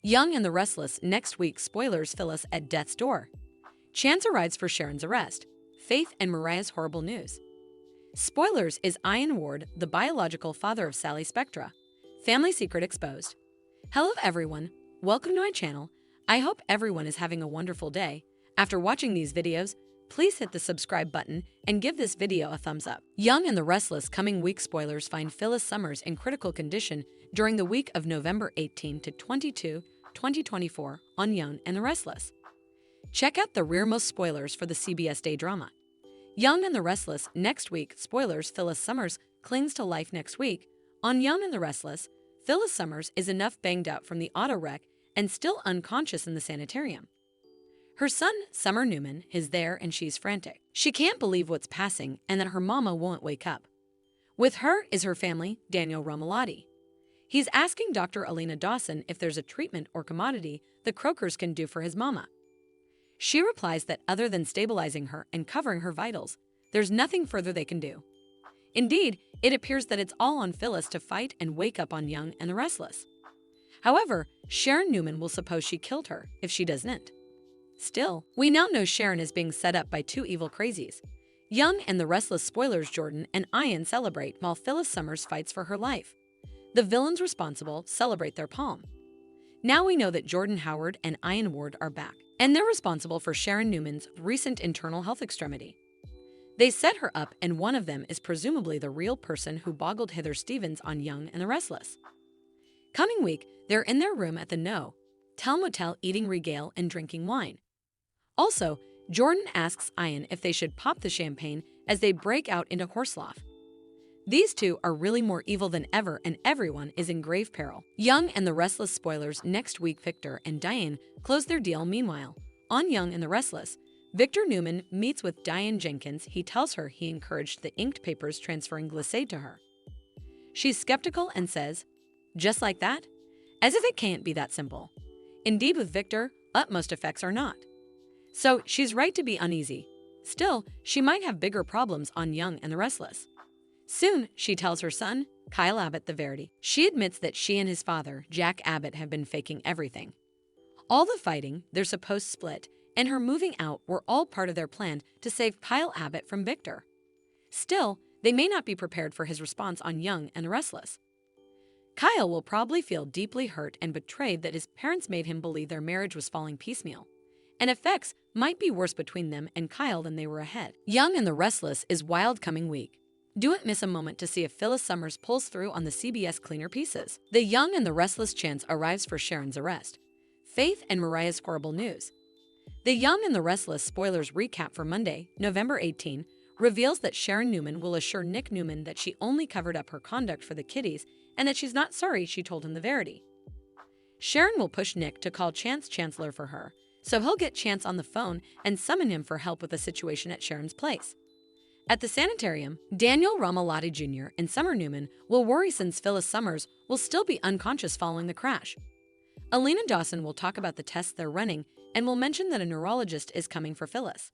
Young and the Restless next week spoilers Phyllis at death's door. Chance arrives for Sharon's arrest. Faith and Mariah's horrible news. Spoilers is Ian Ward, the biological father of Sally Spectra. Family secret exposed. Hello everyone, welcome to my channel. I hope everyone is having a wonderful day. After watching these videos, please hit the subscribe button and give this video a thumbs up. Young and the Restless coming week spoilers find Phyllis Summers in critical condition during the week of November 18 to 22, 2024 on Young and the Restless. Check out the rearmost spoilers for the CBS day drama. Young and the Restless next week spoilers Phyllis Summers clings to life next week. On Young and the Restless, Phyllis Summers is enough banged up from the auto wreck and still unconscious in the sanitarium. Her son, Summer Newman, is there and she's frantic. She can't believe what's passing and that her mama won't wake up. With her is her family, Daniel Romalotti. He's asking Dr. Alina Dawson if there's a treatment or commodity the Croakers can do for his mama. She replies that other than stabilizing her and covering her vitals, there's nothing further they can do. Indeed, it appears that it's all on Phyllis to fight and wake up on Young and the Restless. However, Sharon Newman will suppose she killed her if she doesn't. Still, we now know Sharon is being set up by two evil crazies. Young and the Restless spoilers Jordan and Ian celebrate while Phyllis Summers fights for her life. The villains responsible celebrate their palm. Now we know that Jordan Howard and Ian Ward are back, and they're responsible for Sharon Newman's recent internal health extremity. They set her up, and one of them is presumably the real person who boggled Heather Stevens on Young and the Restless. Coming week, they're in their room at the No. Tell Motel eating regale and drinking wine. Also, Jordan asks Ian if they should pop the champagne as they break out into horseloaf. These two are really more evil than ever and everyone is in grave peril. Young and the Restless spoilers next week Victor and Diane close their deal. Meanwhile, on Young and the Restless, Victor Newman meets with Diane Jenkins. He tells her he encouraged the inked papers transferring Glissade to her. She's skeptical and says, "Just like that? As if it can't be that simple." Indeed, with Victor, utmost effects are not. So she's right to be uneasy. Still, she might have bigger problems on Young and the Restless. Soon, she tells her son, Kyle Abbott the verity. She admits that she and his father, Jack Abbott, have been faking everything. All the fighting, their supposed split, and her moving out were all part of their plan to save Kyle Abbott from Victor. Still, they may not be prepared for his response on Young and the Restless. Kyle will probably feel deeply hurt and betrayed that his parents made him believe their marriage was falling piecemeal, and effects might be worse between them and Kyle than they were ahead. Young and the Restless is wild coming week. Don't miss a moment to see if Phyllis Summers pulls through on the CBS cleaner pieces. The Young and the Restless chance arrives for Sharon's arrest. Faith and Mariah's horrible news. The Young and the Restless spoilers recap for Monday, November 18, reveals that Sharon Newman will assure Nick Newman that she only covered up her conduct for the kiddies and that she's not sorry she told him the verity. Sharon will push Nick to call Chance Chancellor for her, so he'll get Chance on the phone and summon him for help with the situation at Sharon's place. At the sanitarium, Daniel Romalotti Jr. and Summer Newman will worry since Phyllis Summers will still be unconscious following the crash. Alina Dawson will talk about the tests they're running and will mention that a neurologist is coming for Phyllis.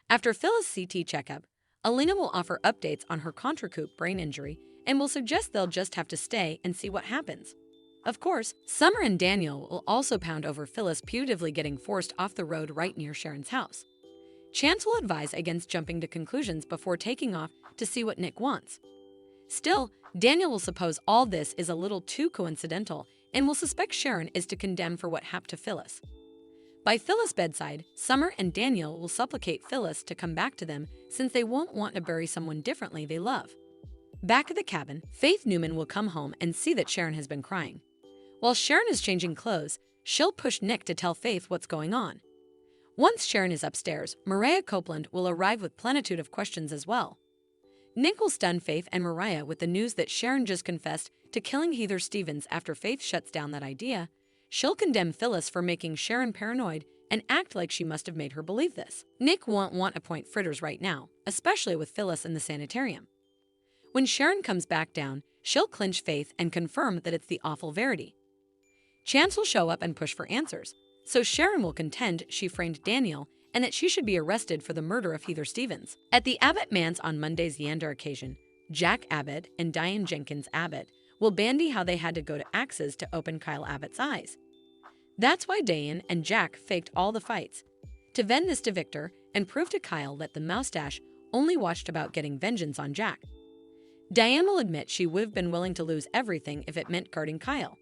After Phyllis' CT checkup, Alina will offer updates on her contracoup brain injury and will suggest they'll just have to stay and see what happens. Of course, Summer and Daniel will also pound over Phyllis putatively getting forced off the road right near Sharon's house. Chance will advise against jumping to conclusions before taking off to see what Nick wants. Still, Daniel will suppose all this is a little too coincidental and will suspect Sharon is to condemn for what happened to Phyllis. By Phyllis' bedside, Summer and Daniel will supplicate Phyllis to come back to them since they won't want to bury someone differently they love. Back at the cabin, Faith Newman will come home and see that Sharon has been crying. While Sharon is changing clothes, she'll push Nick to tell Faith what's going on. Once Sharon is upstairs, Mariah Copeland will arrive with plenitude of questions as well. Nick will stun Faith and Mariah with the news that Sharon just confessed to killing Heather Stevens. After Faith shuts down that idea, she'll condemn Phyllis for making Sharon paranoid and act like she must have made her believe this. Nick won't want to point fritters right now, especially with Phyllis in the sanitarium. When Sharon comes back down, she'll clinch Faith and confirm that it's the awful verity. Chance will show up and push for answers, so Sharon will contend she framed Daniel and that she should be arrested for the murder of Heather Stevens. At the Abbott manse on Monday's Yander occasion, Jack Abbott and Diane Jenkins Abbott will bandy how they had to go to axes to open Kyle Abbott's eyes. That's why Diane and Jack faked all the fights, to vend this to Victor and prove to Kyle that the moustache only watched about getting vengeance on Jack. Diane will admit she would have been willing to lose everything if it meant guarding Kyle.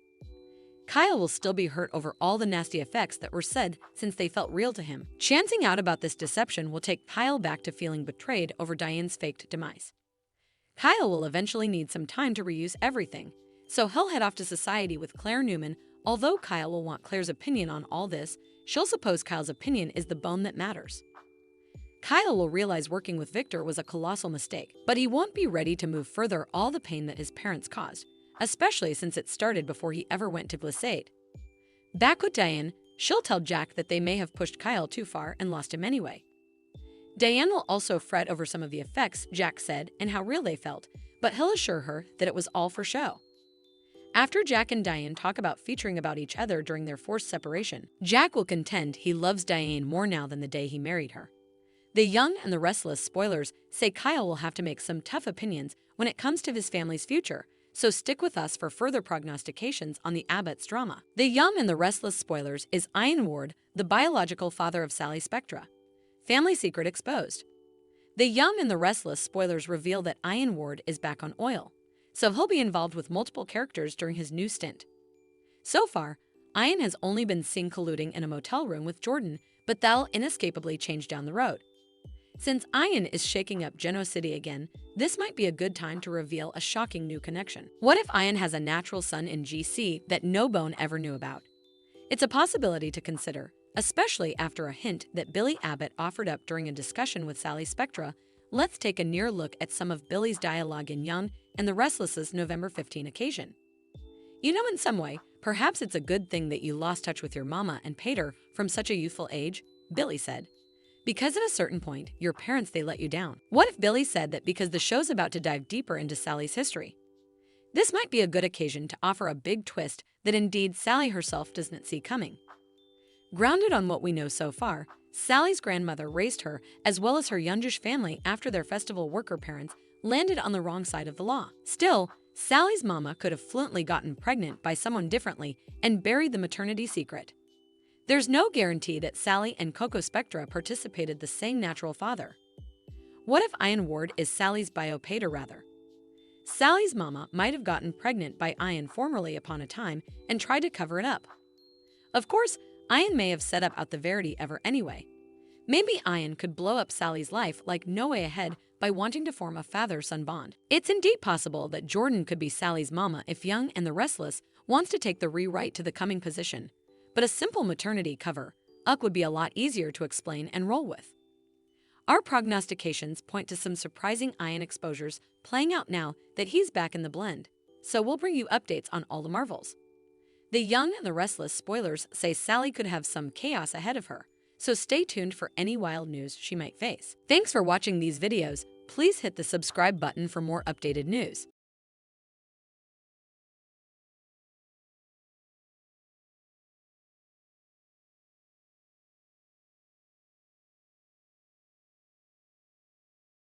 Kyle will still be hurt over all the nasty effects that were said since they felt real to him. Chancing out about this deception will take Kyle back to feeling betrayed over Diane's faked demise. Kyle will eventually need some time to reuse everything, so he'll head off to society with Claire Newman. Although Kyle will want Claire's opinion on all this, she'll suppose Kyle's opinion is the bone that matters. Kyle will realize working with Victor was a colossal mistake, but he won't be ready to move further all the pain that his parents caused, especially since it started before he ever went to Glissade. Back with Diane, she'll tell Jack that they may have pushed Kyle too far and lost him anyway. Diane will also fret over some of the effects Jack said and how real they felt, but he'll assure her that it was all for show. After Jack and Diane talk about featuring about each other during their forced separation, Jack will contend he loves Diane more now than the day he married her. The Young and the Restless spoilers say Kyle will have to make some tough opinions when it comes to his family's future, so stick with us for further prognostications on the Abbott's drama. The Young and the Restless spoilers is Ian Ward, the biological father of Sally Spectra. Family secret exposed. The Young and the Restless spoilers reveal that Ian Ward is back on oil, so he'll be involved with multiple characters during his new stint. So far, Ian has only been seen colluding in a motel room with Jordan, but that'll inescapably change down the road. Since Ian is shaking up Geno City again, this might be a good time to reveal a shocking new connection. What if Ian has a natural son in GC that no Bone ever knew about? It's a possibility to consider, especially after a hint that Billy Abbott offered up during a discussion with Sally Spectra. Let's take a near look at some of Billy's dialogue in Young and the Restless's November 15 occasion. You know, in some way, perhaps it's a good thing that you lost touch with your mama and paid her from such a youthful age, Billy said. Because at a certain point, your parents, they let you down. What if Billy said that because the show's about to dive deeper into Sally's history? This might be a good occasion to offer a big twist that indeed Sally herself doesn't see coming. Grounded on what we know so far, Sally's grandmother raised her as well as her youngish family after their festival worker parents landed on the wrong side of the law. Still, Sally's mama could have fluently gotten pregnant by someone differently and buried the maternity secret. There's no guarantee that Sally and Coco Spectra participated the same natural father. What if Ian Ward is Sally's biopater rather? Sally's mama might have gotten pregnant by Ian formerly upon a time and tried to cover it up. Of course, Ian may have set up out the Verity ever anyway. Maybe Ian could blow up Sally's life like No Way Ahead by wanting to form a father-son bond. It's indeed possible that Jordan could be Sally's mama if Young and the Restless wants to take the rewrite to the coming position. But a simple maternity cover-up would be a lot easier to explain and roll with. Our prognostications point to some surprising Ian exposures playing out now that he's back in the blend, so we'll bring you updates on all the Marvels. The Young and the Restless spoilers say Sally could have some chaos ahead of her, so stay tuned for any wild news she might face. Thanks for watching these videos. Please hit the subscribe button for more updated news.